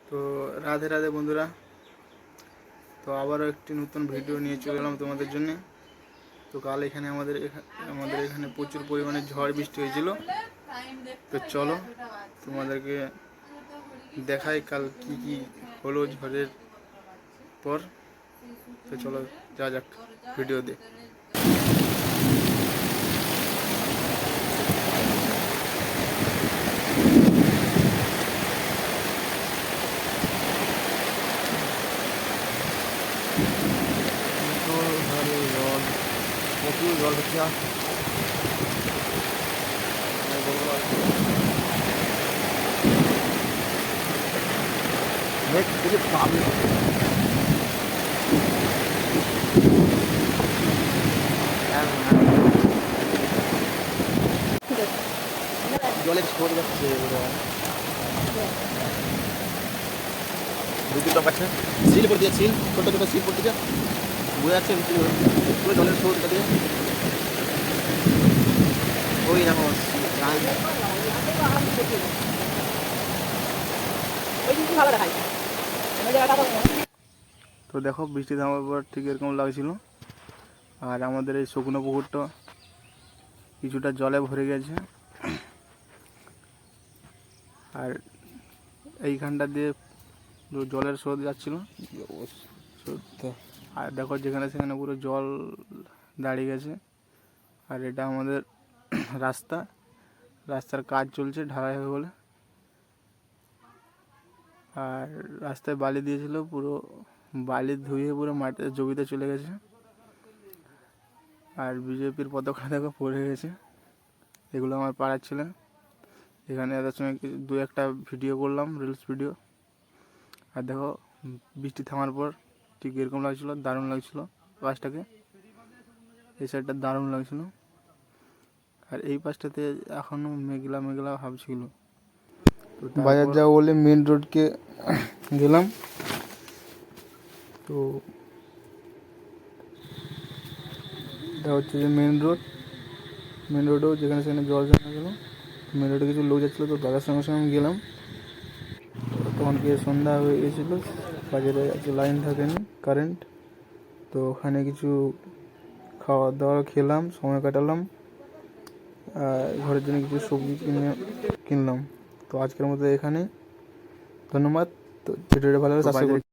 তো রাধে রাধে বন্ধুরা, তো আবারও একটি নতুন ভিডিও নিয়ে চলে এলাম তোমাদের জন্য। তো কাল এখানে আমাদের এখানে প্রচুর পরিমাণে ঝড় বৃষ্টি হয়েছিল। তো চলো তোমাদেরকে দেখাই কাল কি কি হলো ঝড়ের পর। তো চলো যা যাক ভিডিও দিয়ে। প্রচুর জল হচ্ছে। জলে ছড়ে যাচ্ছে দুটো পাচ্ছে, সিল পড়তে যাচ্ছে, ছোটো ছোটো সিল পড়তে যা বোঝা যাচ্ছে পুরো জলের স্রোত কাটে ওই দেখো। তো দেখো বৃষ্টি থামার পর ঠিক এরকম লাগছিল। আর আমাদের এই শুকনো পুকুরটা কিছুটা জলে ভরে গেছে। আর এইখানটা দিয়ে জলের স্রোত যাচ্ছিল। আর দেখো যেখানে সেখানে পুরো জল দাঁড়িয়ে গেছে। আর এটা আমাদের রাস্তার কাজ চলছে ঢালাই হবে বলে। আর রাস্তায় বালি দিয়েছিল, পুরো বালি ধুয়ে পুরো মাটিতে জমিতে চলে গেছে। আর বিজেপির পতাকা দেখো পড়ে গেছে। এগুলো আমার পাড়ার ছেলে। এখানে এদের সঙ্গে দু একটা ভিডিও করলাম, রিলস ভিডিও। আর দেখো বৃষ্টি থামার পর ঠিক এরকম লাগছিলো, দারুণ লাগছিলো পাশটাকে। এই সাইডটা দারুণ লাগছিল। আর এই পাশটাতে এখনও মেঘলা মেঘলা ভাব ছিল। তো বাজার যাবো বলে মেন রোডকে গেলাম। তো এটা হচ্ছে যে মেন রোডেও যেখানে সেখানে জল জমা গেল। মেন রোডে কিছু লোক যাচ্ছিলো, তো দাদার সঙ্গে সঙ্গে গেলাম। তখন কি সন্ধ্যা হয়ে গেছিলো, বাজারে লাইন থাকেনি, কারেন্ট। তো ওখানে কিছু খাওয়া দাওয়া খেলাম, সময় কাটালাম। আর ঘরের জন্য কিছু সবজি কিনলাম। তো আজকের মতো এখানে, ধন্যবাদ। তো ভিডিওটা ভালো লাগলে